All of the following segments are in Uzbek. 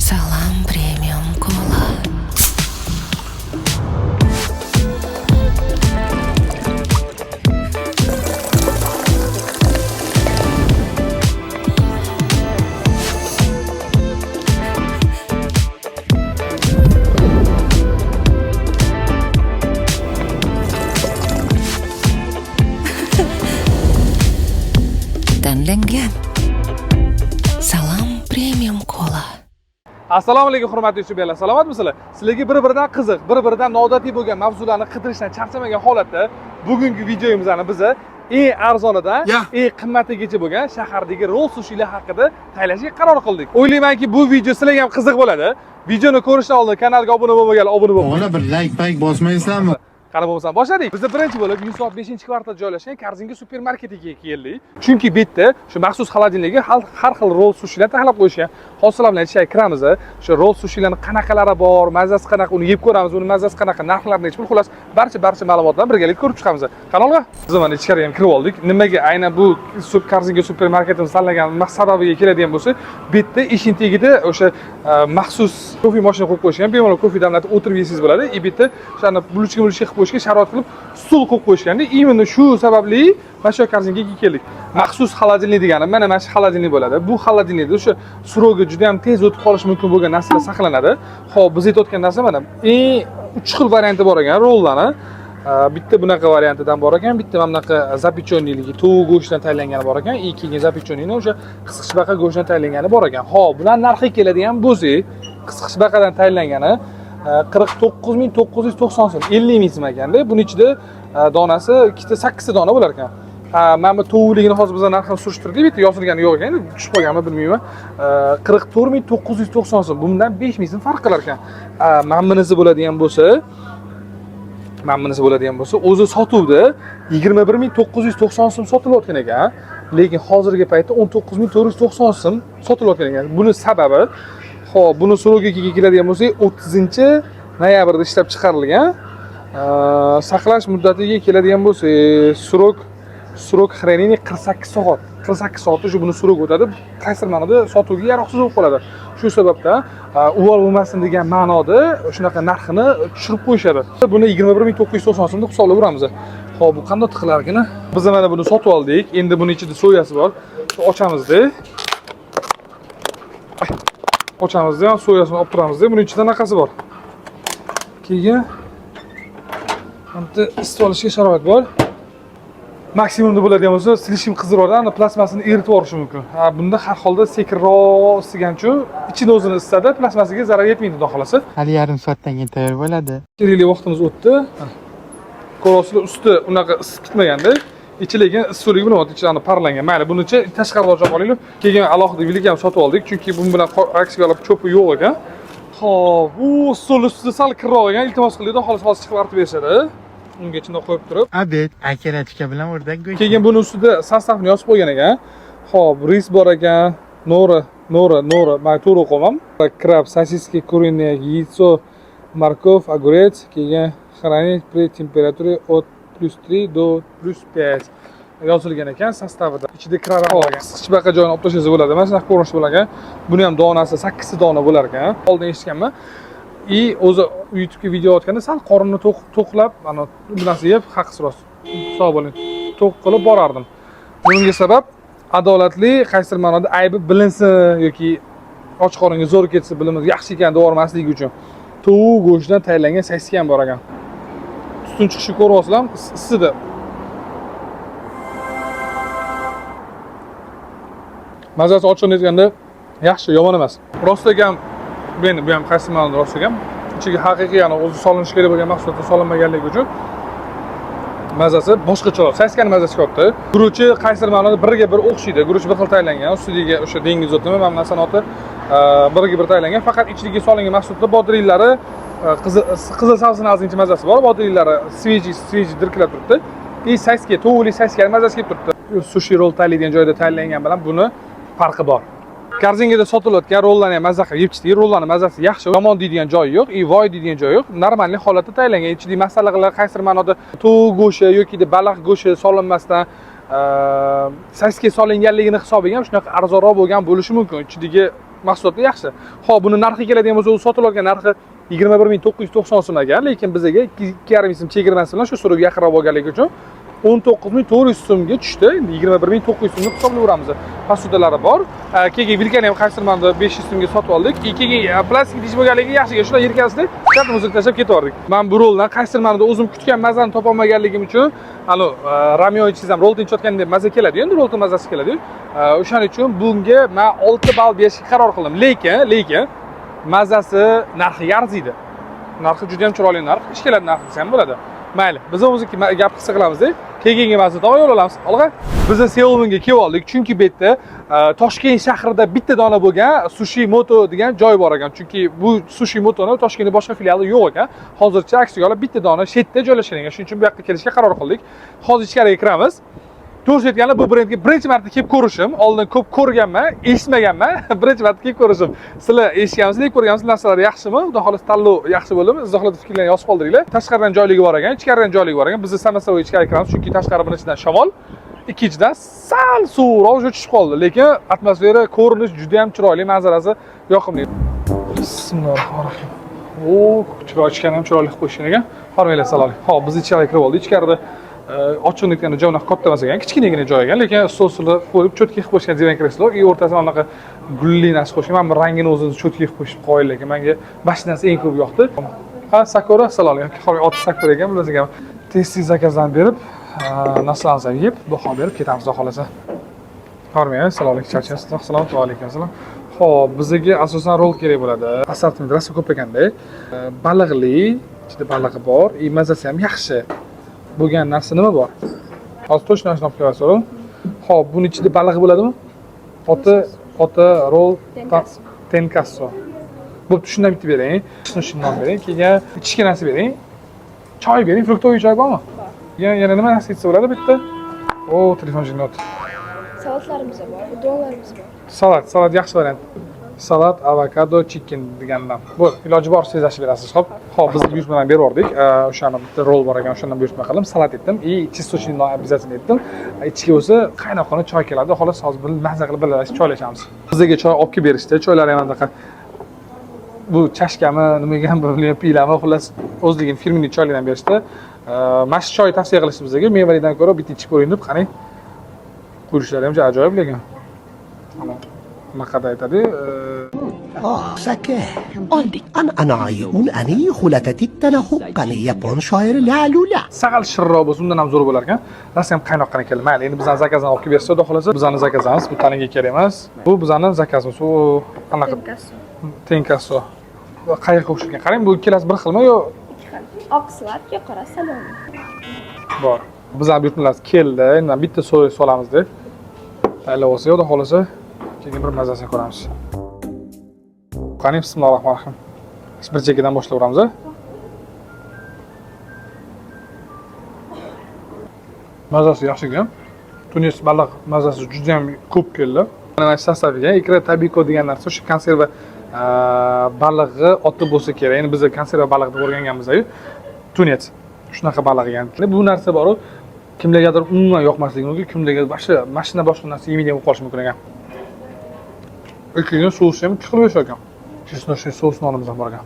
Salam Premium Cola. Tanlangan Salam Premium Cola. Assalomu alaykum hurmatli YouTuberlar. Salomatmisizlar? Sizlarga bir-biridan qiziq, bir-biridan noodatiy bo'lgan mavzularni qidirishdan charchamagan holatda bugungi videomizni biz eng arzonidan eng qimmatigacha bo'lgan shahardagi roll sushilar haqida taylashga qaror qildik. O'ylaymanki, bu video sizlarga ham qiziq bo'ladi. Videoni ko'rishdan oldin kanalga obuna bo'lmaganlar obuna bo'ling. Ona bir like bossmaysizlarmi? Qara bo'lsa boshladik. Biz birinchi bo'lib Yunusobod 5-kvartalda joylashgan Korzinka supermarketiga keldik. Chunki bu yerda shu maxsus xolodilnikga har xil roll sushilar taxlab qo'yishgan. Hozirlar bilan ichga kiramiz. Shu roll sushilarning qanaqalari bor, mazasi qanaqa, uni yeb ko'ramiz, uni mazasi qanaqa, narxlari necha pul, xolos barcha ma'lumotlarni birgalikda ko'rib chiqamiz. Kanalga biz mana ichkariga ham kirib oldik. Nimaga aynan bu Korzinka supermarketimizni tanlagan sababiga keladigan bo'lsa, bu yerda ishning tagida o'sha maxsus kofe mashina qo'yib qo'yishgan. Bemalol kofe damlatib o'tirib yesangiz bo'ladi. Bu yerda o'shani bulishga qilib qo'yishga sharoit qilib stul qo'yib qo'yishganda, imенно shu sababli mana shu Korzinkaga keldik. Maxsus xolodilnik degani mana shu xolodilnik bo'ladi. Bu xolodilnikda o'sha surog'i juda ham tez o'tib qolishi mumkin bo'lgan narsalar saqlanadi. Xo'p, biz aytayotgan narsa mana eng 3 xil varianti bor ekan rollarni. Bitta bunaqa variantidan bor ekan, bitta mana bunaqa zapechonniyligi, tovuq go'shtidan tayyorlangani bor ekan, ikkinchi zapechonniyni o'sha qisqichbaqa go'shtdan tayyorlangani bor ekan. Xo'p, bular narxi keladigan bo'lsak, qisqichbaqadan tayyorlangani 49990 so'm, 50 ming so'm ekanda. Buning ichida donasi ikkita 8 dona bo'lar ekan. Mana bu tovuqligini hozir biz narxini surishtirdik, bitta yozilgani yo'q ekan, tushib qolganmi bilmayman. 44990 so'm, bundan 5000 so'm farq qilar ekan. Mana bunisi bo'ladigan bo'lsa, o'zi sotuvda 21990 so'm sotilayotgan ekan, lekin hozirgi paytda 19490 so'm sotilayotgan ekan. Buni sababi, xo'p, buni surog'iga keladigan bo'lsak, 30-noyabrda ishlab chiqarilgan. Saqlash muddatiga keladigan bo'lsak, surog хранение 48 soat. 48 soatda shu buni surog o'tadi. Qaysi ma'noda sotuvga yaroqsiz bo'lib qoladi. Shu sababdan uval bo'lmasin degan ma'noda shunaqa narxini tushirib qo'yishadi. Buni 21990 so'mda hisoblab uramiz. Xo'p, bu qanday qilar ekan? Biz mana buni sotib oldik. Endi buni ichida soyasi bor. Ochamiz-da. Ochamiz-da, soyasini olib turamiz-da. Buning ichida naqasi bor. Keyin bitta isitib olishga sharoit bor. Maksimumda bo'ladigan bo'lsa, silishim qizdiradi, ana plasmasini eritib yuborishi mumkin. Bunda har holda sekinroq isiganchu, ichini o'zini isitadi, plasmasiga zarar yetmaydi, xudo xolasa. Hali yarim soatdan keyin tayyor bo'ladi. Kerakli vaqtimiz o'tdi. Ko'rasizlar, usti unaqa isib ketmaganda, ichi lekin issiqligi bilan ichini parlangan. Mayli, bunicha tashqarida ochib olaylik. Keyin alohida bilik ham sotib oldik, chunki bu bilan aksiga olib cho'pi yo'q ekan. Xo'p, bu stol ustida sal kirroq ekan, iltimos qildik, xolos hozir chiqib artib berishadi. Unga ichida qo'yib turib, Abed, akaratika bilan o'rdak go'sht. keyin buni ustida sostavni yozib qo'ygan ekan. Xo'p, ris bor ekan, nora, men to'g'ri o'qimam. Krab, sosiski, куриное яйцо, морковь, огурец, keyin хранить при температуре от +3 до +5 yozilgan ekan sostavida. Ichida krab bor ekan. Qisqichbaqa joyini olib tashlasa bo'ladi. Mana shunaqa ko'rinish bo'lar ekan. Buni ham donasi 8 dona bo'lar ekan. Oldin eshitganman. O'zi YouTube'ga video otganda sal qorinni to'qlab, mana bu narsa yeb, haqsiz rost. Sog' bo'ling. To'q qilib borardim. Bunga sabab adolatli, qaysidir ma'noda aybi bilinsin yoki och qoringa zo'r ketsa bilimiz yaxshi ekan deb yormasligi uchun tovuq go'shtidan tayyorlangan saski ham bor ekan. Tutun chiqishi ko'ryapsizlar, isidi. Mazasi ochiq netganda yaxshi, yomon emas. Rostlagan men bu ham qaysi ma'noda rostlagan. Ichiga haqiqiy yana o'zi solinishi kerak bo'lgan mahsulotlar solinmaganligi uchun mazasi boshqacha. Saskani mazasi katta. Guruchi qaysidir ma'noda biriga bir o'xshaydi. Guruch bir xil tayyorlangan, ustiga o'sha dengiz o'timi, mana bu narsanoti biriga bir tayyorlangan. Faqat ichiga solingan mahsulotlar bodriylari, qizil sabzini ozgincha mazasi bor. Bodriylari sveji dirkilab turibdi. Saski, tovuqli saskani mazasi kelib turibdi. Sushi roll tayyorlangan joyda tayyorlangan bilan buni farqi bor. Korzinkada sotilayotgan rollarni ham mazza qilib yeb ichdik. Rollarning mazasi yaxshi, yomon deydigan joyi yo'q, voy deydigan joyi yo'q. Normalniy holatda tayyorlangan. Ichidagi masalalar qaysi ma'noda tovuq go'shti yoki baliq go'shti solinmasdan saska solinganligini hisobiga ham shunaqa arzonroq bo'lgan bo'lishi mumkin. Ichidagi mahsulotlar yaxshi. Xo'p, buni narxi keladigan bo'lsa, u sotib olgan narxi 21990 so'm ekan, lekin bizga 2,5 so'm chegirmasi bilan shu so'rovga yaqinroq bo'lganligi uchun 19400 so'mga tushdi. Endi 21900 so'mni hisoblayveramiz. Posudalari bor. Keyin vilkani ham qaysidir manda 500 so'mga sotib oldik. Keyin plastik idish bo'lganligi yaxshiga shunday yirkasida shartimizni tashlab ketvordik. Men bu roldan qaysidir manda o'zim kutgan mazani topa olmaganligim uchun, Ramyo ichsam rol tinchotganda maza keladi. Endi rol mazasi keladi. O'shaning uchun bunga men 6 ball berishga qaror qildim. Lekin mazasi narxiga arziydi. Narxi juda ham chiroyli narx. Ish keladi narx desam bo'ladi. Mayli, biz o'zimiz gap qilsa qilamiz-da. Keyingi mazada yo'l olamiz. Olg'a. Biz Seulga kelib oldik, chunki bu yerda Toshkent shahrida bitta dona bo'lgan Sushi Moto degan joy bor ekan. Chunki bu Sushi Motoni Toshkentda boshqa filiali yo'q ekan. Hozircha aksiga olib bitta dona chetda joylashgan ekan. Shuning uchun bu yoqqa kelishga qaror qildik. Hozir ichkariga kiramiz. To'g'ri aytganda bu brendga birinchi marta kelib ko'rishim. Oldin ko'p ko'rganman, eshitmaganman. Birinchi marta kelib ko'rishim. Sizlar eshitganmisizlar, ko'rganmisizlar, narsalar yaxshimi? Xudo xohlasa tanlov yaxshi bo'ldimi? Izohlarda fikrlarni yozib qoldiringlar. Tashqaridan joyligi bor ekan, ichkaridan joyligi bor ekan. Biz Samasavoy ichkariga kiramiz, chunki tashqari birinchidan shamol, ikkinchidan sal suvroq tushib qoldi. Lekin atmosfera, ko'rinish juda ham chiroyli, manzarasi yoqimli. Bismillahirrohmanirrohim. Chiroy ichkani ham chiroyli qilib qo'yishgan ekan. Hormanglar salom. Xo'p, biz ichkariga kirib oldik. Ichkarida ochiqlikdan joy unaqa katta emas ekan, kichkinagina joy ekan, lekin stolni qo'yib cho'tka qilib qo'yishgan divan kreslor, o'rtasiga unaqa gulli narsa qo'yishgan. Men bu rangini o'zini cho'tka qilib qo'yishib qo'yilgan ekan. Menga mashinasi eng ko'p yoqdi. Ha, Sakura, salom. Oti Sakura ekan, bizga tez zakazdan berib, narsalarni yeb, baho berib ketamiz, xudo xolasa. Hormang, salomlik charchasiz. Assalomu alaykum, assalom. Xo'p, bizga asosan rol kerak bo'ladi. Assortiment rosa ko'p ekanda. Baliqli, ichida balig'i bor, mazasi ham yaxshi. Bo'lgan narsa nima bor? Hozir точно aytib qo'yaman. Xo'p, buni ichida baliq bo'ladimi? Oti rol tenkasso. Bo'pti, shundan bitta bering. Shundan bering. Keyin ichishga narsa bering. Choy bering, fruktoviy choy bormi? Yana nima narsa ichsa bo'ladi bitta? Telefon jinnot. Salatlarimiz bor, udonlarimiz bor. Salat yaxshi variant. Salat, avokado, chicken degandan. Bu iloji bor sezashib berasiz, xo'p. Xo'p, biz buyurtmadan berib yubordik. O'shani bitta rol bor ekan, o'shandan buyurtma qildim. Salat etdim, chistочный обязательно etdim. Ichiga o'zi qaynoqona choy keladi. Xolos hozir mazza qilib birlashib choylashamiz. Bizga choy olib kelib berishdi. Choylari ham anaqa bu chashkami, nimaga ham bilmayman, piylami, xullas o'zligini firmini choylardan berishdi. Mana shu choy tavsiya qilishdi bizga. Mevalidan ko'ra bitta ichib ko'ring deb, qarang. Qurishlari ham ajoyib lekin. Naqada aytadi. Sake. Oldik. An'anayimun ani xulatati tanahuqqani yapon shoiri Lalula. Saqal shirroq bo'lsa, undan ham zo'r bo'lar ekan. Rosa ham qaynoqqina keldi. Mayli, endi bizani zakazdan olib kelib bersa, xudo xolasa bizani zakazamiz. Bu tanaga kerak emas. Bu bizani zakazimiz. U qanaqa? Tenkasso. Qayiqqa o'xshagan. Qarang, bu ikkalasi bir xilmi yo? Ikki xil. Oq sladka, qora salami. Bor. Bizani buyurtmalarimiz keldi. Endi bitta so'y solamiz deb. Tayyorlab olsa, xudo xolasa keyin bir mazasini ko'ramiz. Qani, bismillahirrohmanirrohim. Bir chekkadan boshlayveramiz. Mazasi yaxshi ekan. Tunis baliq mazasi juda ham ko'p keldi. Mana shu sastaviga ikra tabiko degan narsa, o'sha konserva balig'i oti bo'lsa kerak. Endi biz konserva baliq deb o'rganganmiz-ku. Tunis. Shunaqa baliq ekan. Bu narsa bor-ku, kimlargadir umuman yoqmasligi mumkin, kimlarga mashina boshqa narsa yemaydigan bo'lib qolishi mumkin ekan. Keyin sousi ham ikki xil bo'lish ekan. Chesnochniy sous nonimiz ham bor ekan.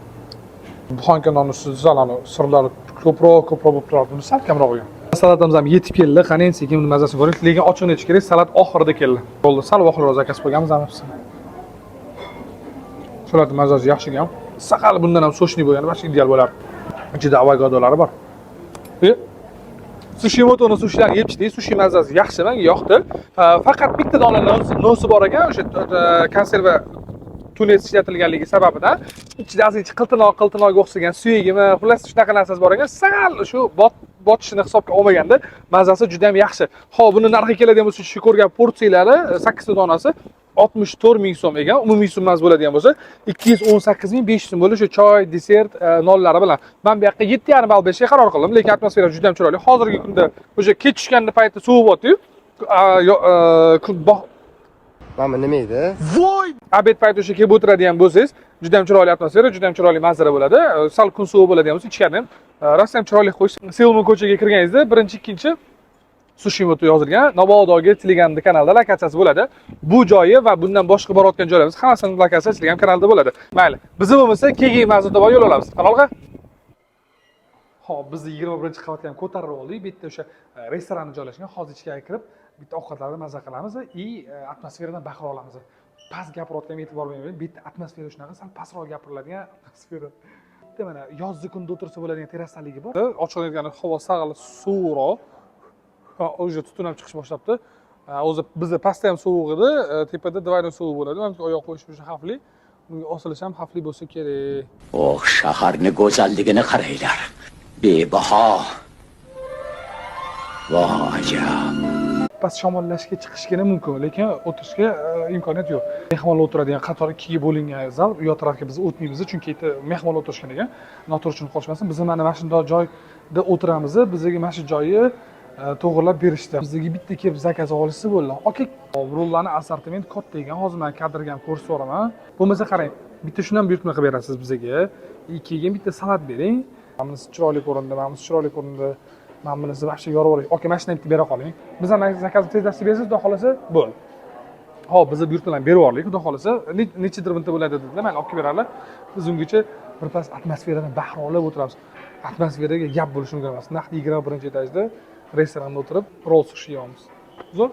Buxanka nonni zalani sirlari ko'proq bo'lib turadi. Buni sal kamroq bo'lgan. Salatimiz ham yetib keldi. Qani endi sekin mazasini ko'ring. Lekin ochiqni ichish kerak. Salat oxirida keldi. Bo'ldi, sal oxirroq zakaz qo'yganmiz ham. Salat mazasi yaxshi ekan. Saqal bundan ham sochni bo'lgani boshqa ideal bo'lardi. Ichida avokadolari bor. Sushi Moto'ning sushilarini yeb chiqdik. Sushi mazasi yaxshi, menga yoqdi. Faqat bitta dona nosi bor ekan, o'sha konserva tunis ishlatilganligi sababidan ichida azizcha qiltinoqqa o'xshagan suyagimi, xullas shunaqa narsasi bor ekan. Sal shu botishini hisobga olmaganda mazasi juda ham yaxshi. Xo'p, buni narxi keladigan bo'lsa, shu ko'rgan porsiyalari 8 donasi 64000 so'm ekan. Umumiy summasi bo'ladigan bo'lsa 218500 so'm bo'ladi. Shu choy, desert, nonlari bilan. Men bu yoqqa 7,5 ball berishga qaror qildim, lekin atmosfera juda ham chiroyli. Hozirgi kunda o'sha kech tushganda payti sovib o'tdi-yu. Mana nima edi? Voy! Abed payti o'sha kelib o'tiradigan bo'lsangiz, juda ham chiroyli atmosfera, juda ham chiroyli manzara bo'ladi. Sal kun sovuq bo'ladigan bo'lsa, ichkarida ham rosa ham chiroyli qo'yish. Seulmi ko'chaga kirganingizda birinchi, ikkinchi sushi moto yozilgan. Nobodogi Telegram kanalda lokatsiyasi bo'ladi. Bu joyi va bundan boshqa borayotgan joylarimiz hammasining lokatsiyasi Telegram kanalida bo'ladi. Mayli. Bizni bo'lmasa keyin mazmun tomon yo'l olamiz. Qanolga? Hop, bizni 21-qavatga ham ko'tarib oldik. Bu yerda o'sha restoranni joylashgan. Hozir ichkariga kirib, bitta ovqatlarni maza qilamiz va atmosferadan bahra olamiz. Past gapirayotganim e'tibor bering. Bu yerda atmosfera shunaqa, sal pastroq gapiriladigan atmosfera. Bitta mana yozgi kunda o'tirsa bo'ladigan terrasaligi bor. Ochiqlayotgan havo sag'al suvroq. O'zi tutun ham chiqish boshlabdi. O'zi bizda pastda ham sovuq edi, tepada divardan sovuq bo'ladi. Menimcha oyoq qo'yish uchun xavfli. Bunga osilish ham xavfli bo'lsa kerak. Oh, shaharni go'zalligini qaranglar. Bebaho. Voh, Past shamollashga chiqishgina mumkin, lekin o'tirishga imkoniyat yo'q. Mehmonlar o'tiradigan qator ikkiga bo'lingan zal, u yoq tarafga biz o'tmaymiz, chunki yerda mehmonlar o'tirishgan ekan. Noto'g'ri qolishmasin. Biz mana shunday joyda o'tiramiz. Bizga mana shu joyi to'g'rilab berishdi. Bizga bitta kelib zakaz olishsa bo'ldi. Okey, rollarni assortiment katta ekan. Hozir men kadrga ham ko'rsataman. Bo'lmasa qarang, bitta shundan buyurtma qilib berasiz bizga. Keyin bitta salat bering. Bunisi chiroyli ko'rindi, bunisi chiroyli ko'rindi. Men bunisi vaqtcha yorib yuboray. Okey, mana shunday bitta bera qoling. Biz ham zakaz tezlashtirib berasiz, xudo xolasa, bo'ldi. Hop, biz buyurtmalarni berib yubordik, xudo xolasa, nechidir minta bo'ladi dedilar. Mayli, olib kelib berarlar. Biz ungacha birpas atmosferadan bahra olib o'tiramiz. Atmosferaga gap bo'lishi mumkin emas. Naq 21-etajda restoranda o'tirib roll sushi yeyamiz. Zo'r?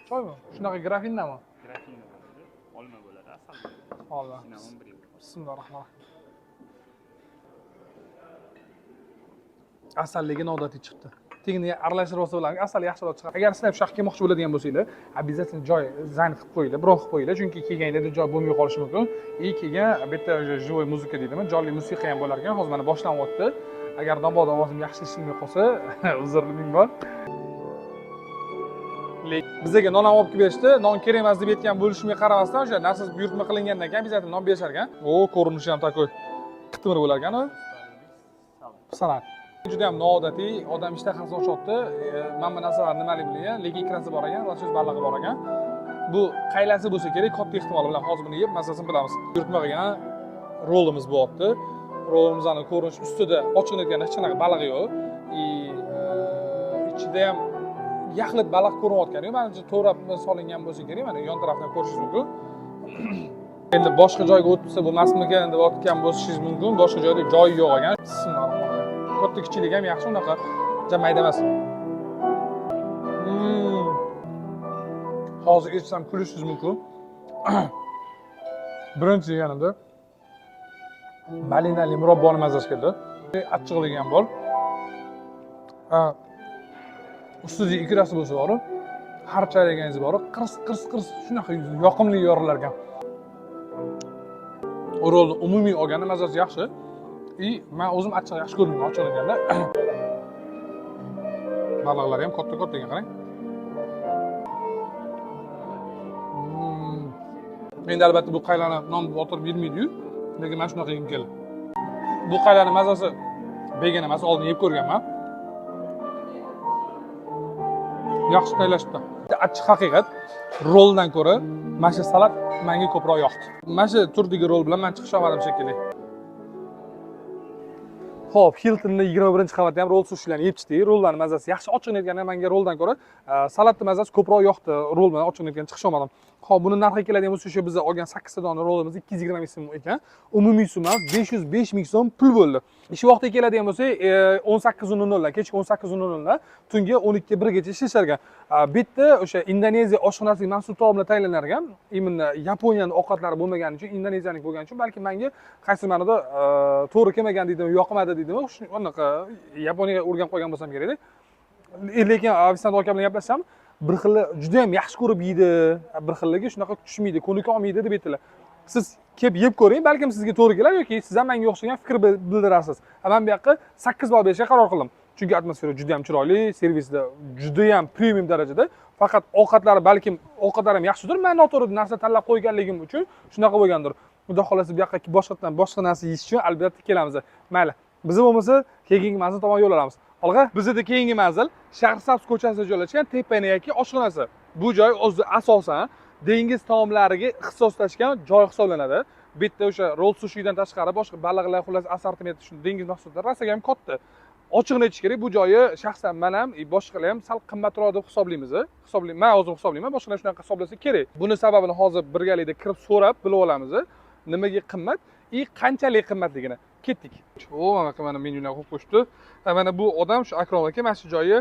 Choymi? Shunaqa grafindami? Grafina bo'ladi. Olma bo'ladi, asal bo'ladi. Olma. Cinnamon bir yo'q. Bismillahirrohmanirrohim. Asalligi noodatiy chiqdi. Tegini aralashtirib olsa bo'ladi. Asal yaxshiroq chiqadi. Agar sizlar shahar kelmoqchi bo'ladigan bo'lsanglar, обязательно joy zayn qilib qo'yinglar, biroq qilib qo'yinglar, chunki kelganinglarda joy bo'lmay qolishi mumkin. Keyin bu yerda живой muzika deydimi, jonli musiqa ham bo'lar ekan. Hozir mana boshlanyapti. Agar domod ovozim yaxshi eshitmay qolsa, uzrlik bor. Bizga non ham olib kelib berishdi. Non kerak emas deb aytgan bo'lishimga qaramasdan, o'sha narsa buyurtma qilingandan keyin обязательно non berishar ekan. Ko'rinishi ham takoy qitimir bo'lar ekan-ku. Salat. Juda ham noodatiy, odam ishtahasi ochyapti. Mana bu narsalar nimalik bilgan, lekin ikrasi bor ekan, losyoz ballig'i bor ekan. Bu qaylasi bo'lsa kerak, katta ehtimol bilan hozir buni yeb, masalasini bilamiz. Buyurtma qilgan rolimiz bo'lyapti. Rolimizni ko'rinish ustida ochiqlayotgan hech qanaqa balig'i yo'q. Ichida ham yaxlit baliq ko'rinayotgan-ku. Menimcha to'rab solingan bo'lsa kerak, mana yon tarafdan ko'rishingiz mumkin. Endi boshqa joyga o'tsa bo'lmasmikan deb otgan bo'lishingiz mumkin. Boshqa joyda joy yo'q ekan. Bismillahirrohmanirrohim. Katta kichiklik ham yaxshi, unaqa jamayda emas. Hozir eshitsam kulishingiz mumkin. Birinchi yeganimda malinali murabboni mazasi keldi. Achchiqligi ham bor. Ustida ikrasi bo'lsa bor, harchalaganiz bor, qirs shunaqa yoqimli yorilar ekan. O'rolni umumiy olganda mazasi yaxshi. Men o'zim achchiq yaxshi ko'rmayman ochiqlaganda. Baliqlar ham katta ekan, qarang. Endi albatta bu qaylani non botirib bermaydi-yu, lekin men shunaqa yegim keldi. Bu qaylani mazasi begona emas, oldin yeb ko'rganman. Yaxshi taylashibdi. Achchiq haqiqat, roldan ko'ra mana shu salat menga ko'proq yoqdi. Mana shu turdagi rol bilan men chiqish olmadim shekilli. Xo'p, Hilton'da 21-qavatda ham roll sushilarni yeb chiqdik. Rollarning mazasi yaxshi, ochiqlayotganda menga roldan ko'ra salatning mazasi ko'proq yoqdi. Rol bilan ochiqlayotganda chiqish olmadim. Xo'p, buni narxiga keladigan bo'lsa, o'sha biz olgan 8 ta dona rolimiz 220 ming so'm ekan. Umumiy summa 505 ming so'm pul bo'ldi. Ish vaqtiga keladigan bo'lsa, 18:00 dan kechki 18:00 dan tungi 12:01 gacha ishlashar ekan. Bu yerda o'sha Indoneziya oshxonasining mahsul taomlar tayyorlanar ekan. Imенно Yaponiyaning ovqatlari bo'lmagani uchun, Indoneziyaning bo'lgani uchun, balki menga qaysi ma'noda to'g'ri kelmagan deydimi, yoqmadi deydimi, unaqa Yaponiyaga o'rganib qolgan bo'lsam kerak-da. Lekin ofitsiant aka bilan gaplashsam, bir xilli juda ham yaxshi ko'rib yeydi, bir xilligi shunaqa tushmaydi, ko'nika olmaydi deb aytdilar. Siz kelib yeb ko'ring, balkim sizga to'g'ri kelar yoki siz ham menga o'xshagan fikr bildirasiz. Men bu yoqqa 8 ball berishga qaror qildim. Chunki atmosfera juda ham chiroyli, servisda juda ham premium darajada. Faqat ovqatlari balkim ovqatlari ham yaxshidir. Men noto'g'ri narsa tanlab qo'yganligim uchun shunaqa bo'lgandir. Xudo xolasa bu yoqqa boshqa narsa yeyish uchun albatta kelamiz. Mayli. Biz bo'lmasa keyingi manzil tomon yo'l olamiz. Olg'a, bizda keyingi manzil Shahrisabz ko'chasida joylashgan Tepaniyaki oshxonasi. Bu joy o'zi asosan dengiz taomlariga ixtisoslashgan joy hisoblanadi. Bu yerda o'sha roll sushidan tashqari boshqa baliqlar, xullas assortiment, dengiz mahsulotlari rosa ham katta. Ochiqni aytish kerak, bu joyi shaxsan men ham, boshqalar ham sal qimmatroq deb hisoblaymiz. Men o'zim hisoblayman, boshqalar shunaqa hisoblasa kerak. Buni sababini hozir birgalikda kirib so'rab bilib olamiz. Nimaga qimmat, qanchalik qimmatligini. Ketdik. Mana menyuni qo'yib qo'yishdi. Mana bu odam shu Akrom aka, mana shu joyi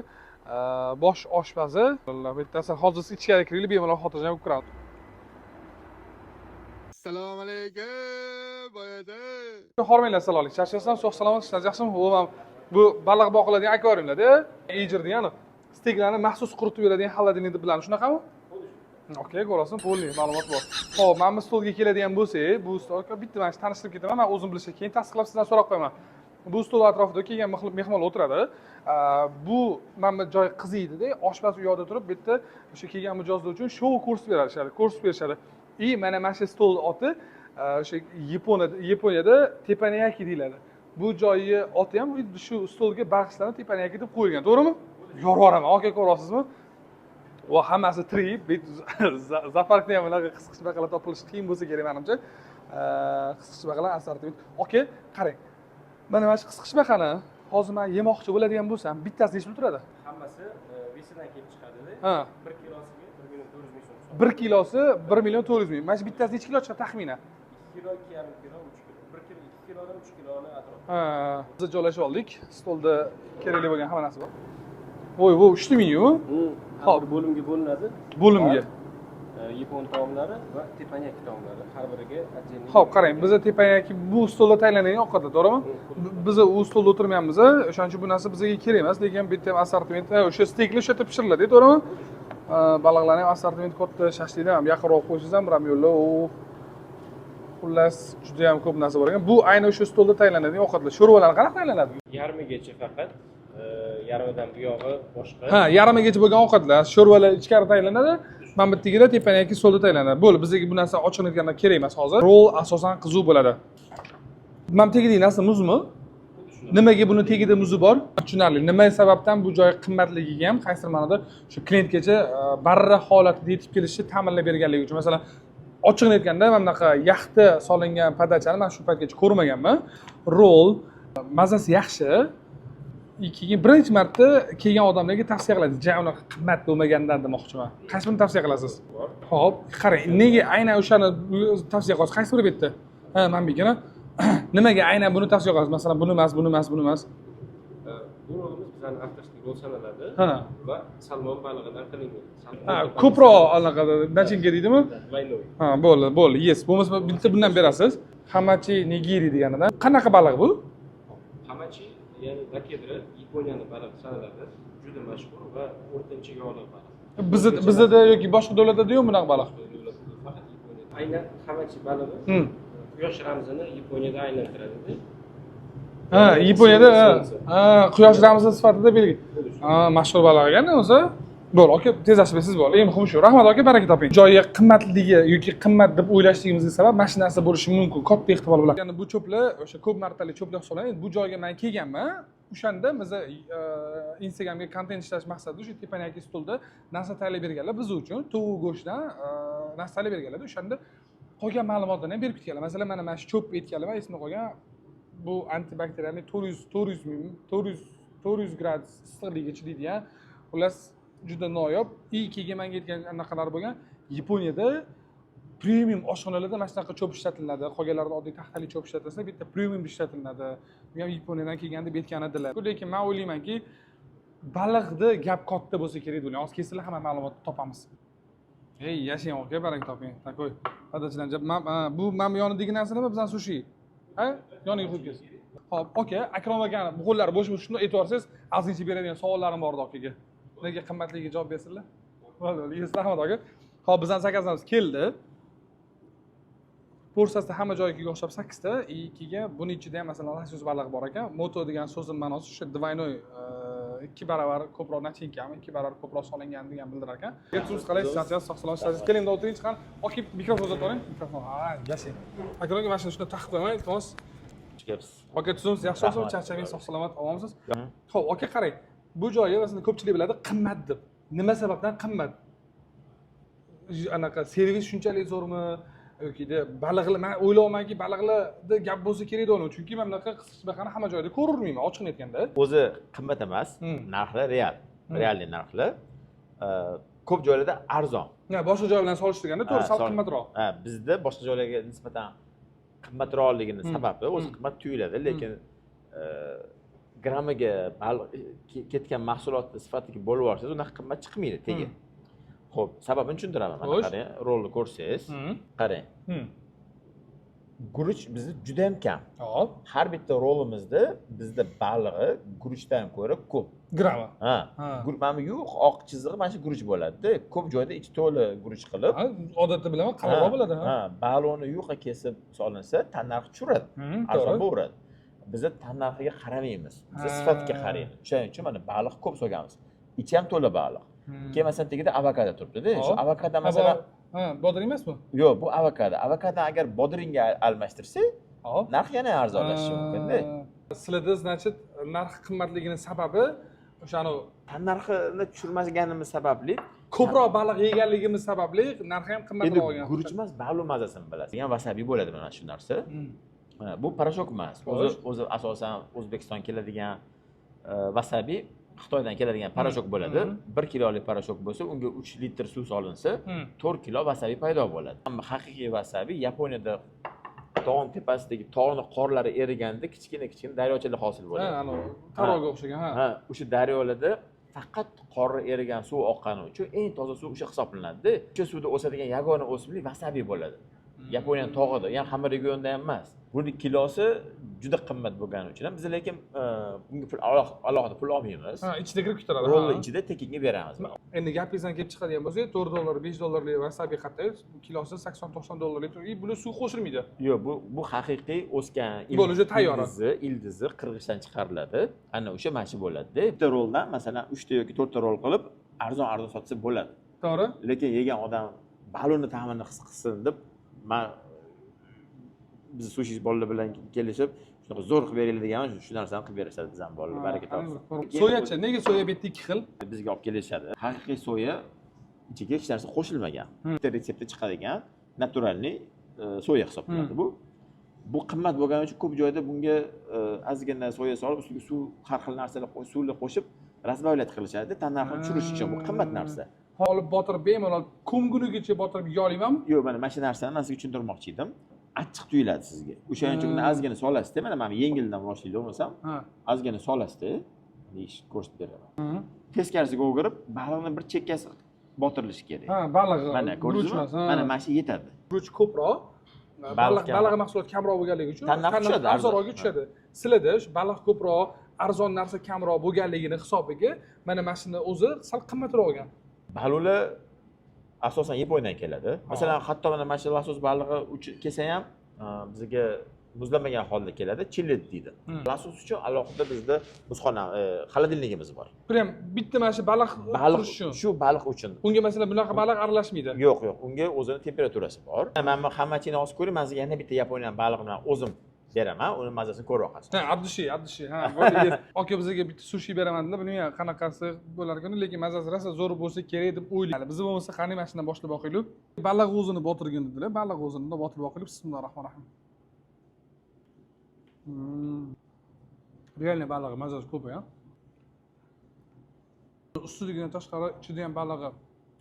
bosh oshpazi. Alloh bittasi hozir ichkariga kirib bemalol xotirjam bo'lib kiradi. Assalomu alaykum, boyada. Hormanglar salomatlik. Charchasam, sog' salomat ishlaringiz yaxshimi? Bu baliq boqiladigan akvariumlarda, ejirni, ya'ni steklarni maxsus quritib beradigan холодильник bilan shunaqami? Okey, ko'rasin, to'liq ma'lumot bor. Xo'p, men bu stolga keladigan bo'lsak, bu stolga bitta mana tanishtirib ketaman. Men o'zim bilishga keyin tasdiqlab sizdan so'rab qo'yaman. Bu stol atrofida kelgan mehmon o'tiradi. Bu mana joy qiziydi-da, oshpaz u yoqda turib, bitta o'sha kelgan mijozlar uchun shou ko'rsatib berishadi. Mana shu stol oti o'sha Yaponiyada tepaniyaki deyiladi. Bu joyi oti ham shu stolga bag'ishlanib tepaniyaki deb qo'yilgan, to'g'rimi? Yorvoraman, aka ko'ryapsizmi? Va hammasi tirik, zafarkni ham bunaqa qisqichbaqalar topilishi qiyin bo'lsa kerak menimcha. Qisqichbaqalar assortiment. Okey, qarang. Mana shu qisqichbaqani hozir men yemoqchi bo'ladigan bo'lsam, bittasi nechta turadi? Hammasi vesidan kelib chiqadi. Ha. 1 kilosiga 1 million 400 ming so'm. 1 kilosi 1 million 400 ming. Mana shu bittasi necha kilo chiqadi taxminan? 2 kilo, 2,5 kilo, 3 kilo. 1 kilo, 2 kilodan 3 kiloni atrofida. Ha, biz joylashib oldik. Stolda kerakli bo'lgan hamma narsa bor. Voy, bu 3 menyu. Har bir bo'limga bo'linadi. Bo'limga. Yapon taomlari va tepaniyaki taomlari har biriga отдельно. Xo'p, qarang, biz tepaniyaki bu stolda tayyorlanadigan ovqatlar, to'g'rimi? Biz u stolda o'tirmayapmiz, o'shaning uchun bu narsa bizga kerak emas, lekin bitta ham assortiment, o'sha stekli o'sha yerda pishiriladi, to'g'rimi? Baliqlarni ham assortiment katta, shashlikdan ham yaqinroq qo'ysangiz ham biram yo'llar, xullas juda ham ko'p narsa bor ekan. Bu ayni o'sha stolda tayyorlanadigan ovqatlar. Sho'rvalar qanaqa tayyorlanadi? Yarmigacha faqat, yarmidan buyog'i boshqa. Ha, yarmigacha bo'lgan ovqatlar, sho'rvalar ichkari tayyorlanadi. Mana bu yerda tepaniyaki stolda tayyorlanadi. Bo'ldi, bizga bu narsa ochiqni aytganda kerak emas hozir. Roll asosan qizuv bo'ladi. Mana tegidagi narsa muzmi? Nimaga buni tagida muzi bor? Tushunarli. Nima sababdan bu joy qimmatligiga ham qaysidir ma'noda shu klientgacha barra holatida yetib kelishi ta'minlab berganligi uchun. Masalan, ochiqni aytganda mana bunaqa yaxta solingan podachani men shu paytgacha ko'rmaganman. Roll mazasi yaxshi. Keyin birinchi marta kelgan odamlarga tavsiya qiladi. Ja, unaqa qimmat bo'lmagandan demoqchiman. Qaysi birini tavsiya qilasiz? Xo'p, qarang, nega aynan o'shani tavsiya qilasiz? Qaysi biri bitta? Ha, men begina. Nimaga aynan buni tavsiya qilasiz? Masalan, buni emas. Bu rolimiz bizning avtomatik rol sanaladi va salmon balig'idan qilingan. Ha, ko'proq anaqada nachinka deydimi? Laynoy. Ha, bo'ldi. Yes. Bo'lmasa bitta bundan berasiz. Hamachi nigiri deganidan. Qanaqa baliq bu? Hamachi, ya'ni dakedra, Yaponiyaning balig'i sanaladi. Juda mashhur va o'rtancha yog'li baliq. Bizda yoki boshqa davlatlarda yo'q bunaqa baliq. Faqat Yaponiyada. Aynan hamachi balig'i quyosh ramzini Yaponiyada aylantiradi. Ha, Yaponiyada quyosh ramzi sifatida belgi. Ha, mashhur baliq ekan o'zi. Bo'ldi, aka, tezlashib siz bo'ldi. Eng muhimi shu. Rahmat aka, baraka toping. Joyi qimmatligi yoki qimmat deb o'ylashligimizga sabab mana shu narsa bo'lishi mumkin, katta ehtimol bilan. Ya'ni bu cho'plar o'sha ko'p martali cho'plar hisoblanadi. Bu joyga men kelganman. O'shanda biz Instagramga kontent ishlash maqsadida shu tepaniyaki stolda narsa tayyorlab berganlar biz uchun tovuq go'shtdan narsa tayyorlab berganlar. O'shanda qolgan ma'lumotlarni ham berib ketganlar. Masalan, mana shu cho'p aytganlar, esimda qolgan bu antibakterialniy 400 gradus issiqlikka chidaydigan, xullas juda noyob. Keyin menga aytgan anaqalar bo'lgan. Yaponiyada premium oshxonalarda mana shunaqa cho'p ishlatiladi. Qolganlarida oddiy taxtali cho'p ishlatilsa, bitta premium ishlatiladi. Bu ham Yaponiyadan kelganda betgan edilar. Lekin men o'ylaymanki, baliqda gap katta bo'lsa kerak deb o'ylayman. Hozir kelsalar hamma ma'lumotni topamiz. Ey, yashang aka, baraka toping. Takoy. Padachidan bu mana yonidagi narsa nima? Bizdan sushi. Ha? Yoniga qo'yib kelsin. Xo'p, aka, Akrom akani bu qo'llari bo'sh-bo'sh shuni aytvorsiz, azizcha beradigan savollarim bor edi akaga. Nega qimmatligiga javob bersinlar? Bo'ldi, rahmat aka. Xo'p, bizdan zakazimiz keldi. Porsiyasida hamma joyiga o'xshab 8 ta, keyin buni ichida ham masalan losyoz baliq bor ekan. Moto degan so'zning ma'nosi o'sha двойной 2 barobar ko'proq nachinkami, 2 barobar ko'proq solingan degan bildirar ekan. Siz qalaysiz? Sog' salomat. Keling, o'tiring, chiqing. Okey, mikrofon uzatavering. Mikrofon. Ha, yashang. Akroga mashina shuni taqib qo'ying, iltimos. Chiqyapsiz. Aka, tushunsiz, yaxshimisiz? Charchamang, sog' salomat, omonmisiz? Xo'p, aka, qarang. Bu joyi masalan ko'pchilik biladi, qimmat deb. Nima sababdan qimmat? Anaqa servis shunchalik zo'rmi? yoki baliqlar men o'ylaymanki baliqlarda gap bo'lsa kerak deb chunki men bunaqa qisqichbaqani hamma joyda ko'rolmayman ochiqni aytganda. O'zi qimmat emas, narxi realniy narxlar. Ko'p joylarda arzon. Boshqa joy bilan solishtirganda to'g'ri sal qimmatroq. Bizda boshqa joylarga nisbatan qimmatroqligini sababi o'zi qimmat tuyuladi, lekin grammiga ketgan mahsulotni sifatiga bo'lib olsangiz, unaqa qimmat chiqmaydi tegi. Xo'p, sababini tushuntiraman. Mana qarang, rolni ko'rsangiz, qarang. Guruch bizda juda ham kam. Hop. Har bitta rolimizda bizda balig'i guruchdan ko'ra ko'p. Grami. Mana yo'q oq chizig'i mana shu guruch bo'ladi-da. Ko'p joyda ichi to'la guruch qilib. Odatda bilaman, qalinroq bo'ladi. Balonni yuqa kesib solinsa, tannarxi tushadi. Arzon bo'ladi. Bizda tannarxiga qaramaymiz. Biz sifatga qaraymiz. Shuning uchun mana baliq ko'p solganmiz. Ichi ham to'la baliq. Keyin masalan tagida avokado turibdi-da. Shu avokado masalan bodring emasmi? Yo'q, bu avokado. Avokadoni agar bodringga almashtirsak, narx yana arzonlashishi mumkin-da. Sizlarda, значит, narxi qimmatligining sababi o'shani tannarxini tushirmaganimiz sababli, ko'proq baliq yeganligimiz sababli narxi ham qimmatroq olgan. Endi guruch emas, baliq mazasini bilasiz. Ham wasabi bo'ladi mana shu narsa. Bu parashok emas. O'zi asosan O'zbekiston keladigan wasabi Xitoydan keladigan parashok bo'ladi. 1 kilolik parashok bo'lsa, unga 3 litr suv solinsa, 4 kilo wasabi paydo bo'ladi. Ammo haqiqiy wasabi Yaponiyada tog'ning tepasidagi tog'ni qorlari eriganda kichkina daryochalar hosil bo'ladi. Taroga o'xshagan, o'sha daryolarda faqat qorni erigan suv oqqani uchun eng toza suv o'sha hisoblanadi. O'sha suvda o'sadigan yagona o'simlik wasabi bo'ladi. Yaponiyaning tog'ida, ham hamma regionda ham emas. Buni kilosi juda qimmat bo'lgani uchun biz lekin bunga pul alohida pul olmaymiz. Ichida kirib ketadi. Rolni ichida tekinga beramiz. Endi gapingizdan kelib chiqadigan bo'lsa, 4 dollar, 5 dollarlik wasabi qattiq, kilosi 80-90 dollarlik. Buni suv qo'shilmaydi. Yo'q, bu haqiqiy o'sgan ildizi qirg'ichdan chiqariladi. Ana o'sha mashi bo'ladi-da. Bitta roldan masalan 3 ta yoki 4 ta rol qilib arzon sotsa bo'ladi. To'g'ri? Lekin yegan odam balonni ta'mini his qilsin deb biz sushi bolalar bilan kelishib shunaqa zo'r qilib beringlar degan shu narsani qilib berishadi biz ham bolalar baraka topsin. So'yachi, nega so'ya bu yerda 2 xil? Bizga olib kelishadi. Haqiqiy so'ya ichiga hech narsa qo'shilmagan. Bitta retseptda chiqadigan naturalniy so'ya hisoblanadi bu. Bu qimmat bo'lgani uchun ko'p joyda bunga ozgina so'ya solib, ustiga suv, har xil narsalar suvni qo'shib razbavlat qilishadi. Tannarxini tushirish uchun bu qimmat narsa. Olib botirib bemalol ko'ngunigacha botirib yo'laymanmi? Yo'q, mana shu narsani sizga tushuntirmoqchi edim. Achchiq tuyuladi sizga. O'shaning uchun uni ozgina solasiz-da, mana yengildan boshlaydi bo'lmasam, ozgina solasiz-da, deyish ko'rsatib beraman. Teskarisiga o'girib, baliqning bir chekkasi botirilishi kerak. Baliq. Mana ko'rdingizmi? Mana shu yetadi. Guruch ko'proq, baliq mahsulot kamroq bo'lganligi uchun arzonroqga tushadi. Sizlarda shu baliq ko'proq, arzon narsa kamroq bo'lganligini hisobiga mana shuni o'zi sal qimmatroq olgan. Baliqlar asosan Yaponiyadan keladi. Masalan, hatto mana shu lasos balig'i kelsa ham bizga muzlamagan holda keladi, chillit deydi. Lasos uchun alohida bizda muzxona, xolodilnigimiz bor. Prям bitta mana shu baliq uchun. Shu baliq uchun. Unga masalan bunaqa baliq aralashmaydi. Yo'q, unga o'zining temperaturasi bor. Men hammachini olib ko'ring, men sizga yana bitta Yaponiya balig'i bilan o'zim beraman, uni mazasini ko'rib oqasiz. Abdushi, aka bizga bitta sushi beraman dedi, bilmayman qanaqasi bo'lar ekan, lekin mazasi rosa zo'r bo'lsa kerak deb o'ylayman. Biz bo'lmasa qani mana shundan boshlab o'qiylik. Baliq o'zini botirgin dedilar, baliq o'zini botirib o'qiylik. Bismillahirrohmanirrohim. Realniy baliq mazasi ko'p ya. Ustidan tashqari ichida ham balig'i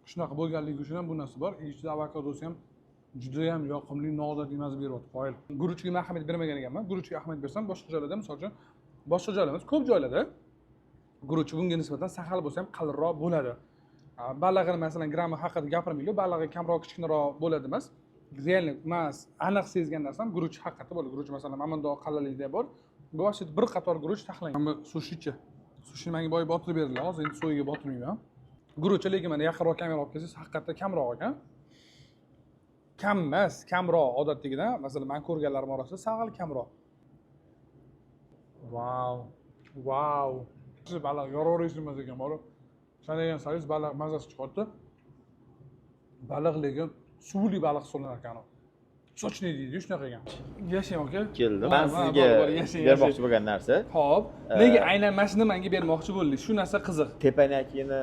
shunaqa bo'lganligi uchun ham bu narsa bor. Ichida avokadosi ham juda ham yoqimli, noodatiy mazza beryapti. Qoyil. Guruchga ahamiyat bermagan ekanman. Guruchga ahamiyat bersam, boshqa joylarda, masalan, boshqa joylarimiz ko'p joylarda guruch bunga nisbatan sahal bo'lsa ham qalinroq bo'ladi. Balig'ini masalan grammi haqida gapirmaylik, balig'i kamroq, kichkinaroq bo'ladi emas. Realniy emas, aniq sezgan narsam guruch haqiqatda bo'ladi. Guruch masalan mamondoq qalinlikda bor. Bu vaqtda bir qator guruch taxlangan. Bu sushichi. Sushi menga boy botirib berildi. Hozir endi so'yiga botirmayman. Guruch lekin mana yaqinroq kamera olib kelsangiz, haqiqatda kamroq ekan. Kam emas, kamroq odatdagidan, masalan, men ko'rganlarim orasida sal kamroq. Wow. Siz baliq yoraveraysiz ekan, borib. Sanagan sayz baliq mazasi chiqadi. Baliq lekin suvli baliq hisoblanar ekan. Sochni deydi, shunaqa ekan. Yashang aka. Keldim. Men sizga bermoqchi bo'lgan narsa. Xo'p. Nega aynan mana shuni menga bermoqchi bo'ldingiz? Shu narsa qiziq. Tepanakini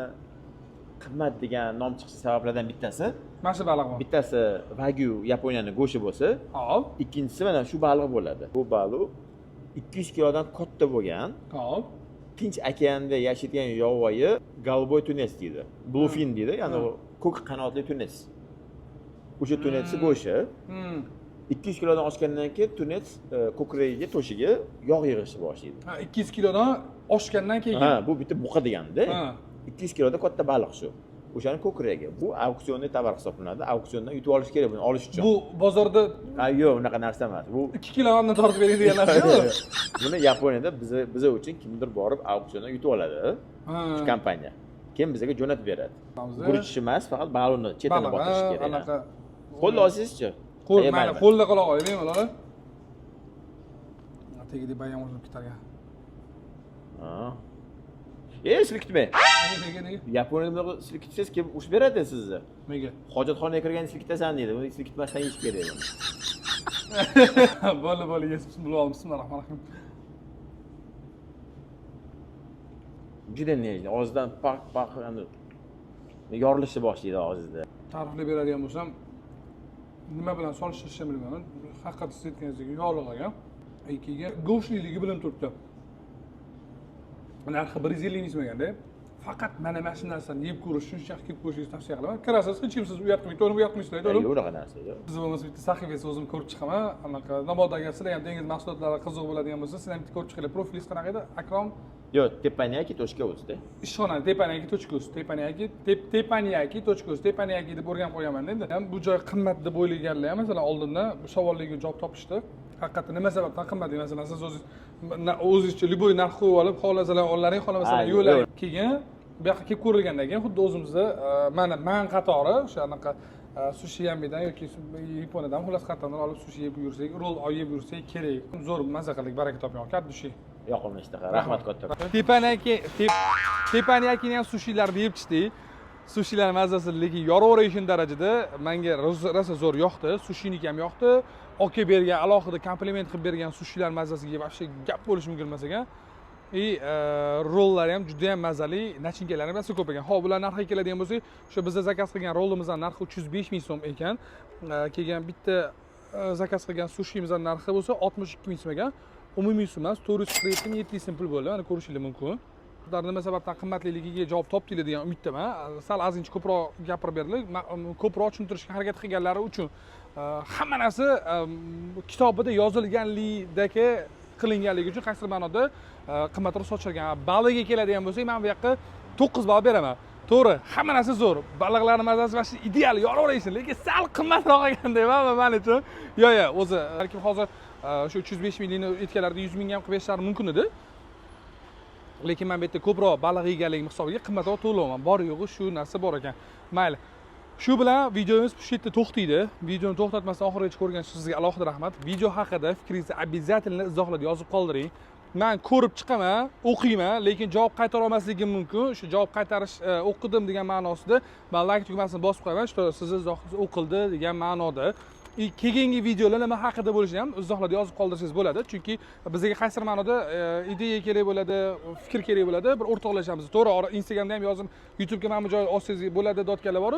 qimmat degan nom chiqishi sabablardan bittasi, mana shu baliq bor. bittasi Wagyu Yaponiyaning go'shti bo'lsa, Hop, ikkinchisi mana shu baliq bo'ladi. Bu baliq 200 kilodan katta bo'lgan, hop. Tinch okeanda yashaydigan yovvoyi golboy tunes deydi. Bluefin deydi, ya'ni ko'k qanotli tunes. O'sha tunesning go'shti 200 kilodan oshgandan keyin tunes ko'kragiga, to'shiga yog' yig'ishni boshlaydi. Ha, 200 kilodan oshgandan keyin. Ha, bu bitta buqa deganda. 200 kiloda katta baliq shu. O'shani ko'kragi. Bu auksionniy tovar hisoblanadi. Auksiondan yutib olish kerak buni olish uchun. Bu bozorda yo'q, unaqa narsa emas. Bu 2 kiloni tortib bering degan narsa yo'q. Buni Yaponiyada biz uchun kimdir borib auksiondan yutib oladi. Shu kompaniya. Keyin bizga jo'natib beradi. Guruch emas, faqat baliqni chetini botirish kerak. Anaqa Qo'lda olsangizchi? mayli, qo'lda qila qo'ying, malol. Tegida bayam o'zim ketargan. Silkitmang. Nega? Yaponiyada bunaqa silkitsangiz kim ush beradi sizni? Nega? Hojatxonaga kirgan silkitasan deydi. Buni silkitmasdan yeyish kerak buni. Bo'ldi, yesib bilib oldim. Bismillahirrohmanirrohim. Juda nejli, og'izdan paq endi yorilishni boshlaydi og'zingizda. Ta'riflab beradigan bo'lsam, nima bilan solishtirishni bilmayman. Haqiqatda siz aytganingizdek yog'liq ekan. Ikkiga go'shtliligi bilan turibdi. Narxi 150 ismaganda, faqat mana shu narsani yeb ko'rish, shunchaki kelib ko'rishingizni tavsiya qilaman. Kirasiz, hech kim siz uyatmaydi, to'g'rimi uyatmaysizlar, to'g'rimi? Yo'q, unaqa narsa yo'q. Siz bo'lmasa bitta sahifasi o'zim ko'rib chiqaman. Anaqa namodaga sizlar ham dengiz mahsulotlari qiziq bo'ladigan bo'lsa, sizlar ham bitta ko'rib chiqinglar. Profilingiz qanaqa edi? Akrom Yo'q, tepaniyaki.uz-da. ishxona tepaniyaki.uz, tepaniyaki.uz, tepaniyaki deb o'rganib qo'yaman endi. Ham bu joy qimmat deb o'ylaganlar ham masalan oldindan bu savollarga javob topishdi. Haqiqatda nima sababdan qimmat deb masalan siz o'zingizcha liboy narx qo'yib olib, xohlasalar ollaring, xohlamasalar yo'llaring. Keyin bu yoqqa kelib ko'rilgandan keyin xuddi o'zimizda man qatori o'sha anaqa sushi yamidan yoki Yaponiyadan xullas qayerdan olib sushi yeb yursak, rol yeb yursak kerak. Zo'r maza qildik, baraka toping. Kaddushi. Yoqimli ishtaha. Rahmat katta. Tepaniyakini ham sushilarni yeb chiqdik. Sushilar mazasi lekin yoraverishim darajada menga rosa zo'r yoqdi. Sushiniki ham yoqdi. Oka bergan, alohida kompliment qilib bergan sushilar mazasiga vobshe gap bo'lish mumkin emas ekan. Rollari ham juda ham mazali, nachinkalari ham ko'p ekan. Xo'p, bular narxiga keladigan bo'lsak, o'sha biz zakaz qilgan rollimizning narxi 305 ming so'm ekan. Kelgan bitta zakaz qilgan sushimizning narxi bo'lsa 62 ming so'm ekan. Umumiy summa 447 ming 700 so'm pul bo'ldi. Mana ko'rishingiz mumkin. Ular nima sababdan qimmatliligiga javob topdinglar degan umiddaman. Sal ozgincha ko'proq gapirib berdilar. Ko'proq tushuntirishga harakat qilganlari uchun hamma narsa kitobida yozilganlikdagi qilinganligi uchun qaysi ma'noda qimmatroq sochilgan. Baliqga keladigan bo'lsak, men bu yoqqa 9 ball beraman. To'g'ri, hamma narsa zo'r. Baliqlarning mazasi va ideal yoraveraysin, lekin sal qimmatroq ekan deyman men uchun. Yo'q, o'zi balki hozir shu 305 millingni etganlarda 100 mingga ham qilib berishlari mumkin edi. Lekin men bu yerda ko'proq baliq yeganligim hisobiga qimmatroq to'layman. Bor yo'g'i shu narsa bor ekan. Mayli. Shu bilan videomiz shu yerda to'xtaydi. Videoni to'xtatmasdan oxirigacha ko'rganingiz uchun sizga alohida rahmat. Video haqida fikringizni обязательно izohlarda yozib qoldiring. Men ko'rib chiqaman, o'qiyman, lekin javob qaytara olmasligim mumkin. Shu javob qaytarish o'qidim degan ma'nosida men like tugmasini bosib qo'yaman, shu sizni izohingiz o'qildi degan ma'noda. Keyingi videolar nima haqida bo'lishini ham izohlarda yozib qoldirsangiz bo'ladi. Chunki bizga qaysi ma'noda ideya kerak bo'ladi, fikr kerak bo'ladi, bir o'rtoqlashamiz. To'g'ri, Instagramda ham yozib, YouTube'ga mana bu joy olsangiz bo'ladi dotganlar bor.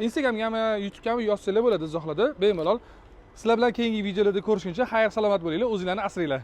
Instagramga ham, YouTube'ga ham yozsangiz bo'ladi izohlarda. Bemalol. Sizlar bilan keyingi videolarda ko'rishguncha xayr salomat bo'linglar, o'zinglarni asranglar.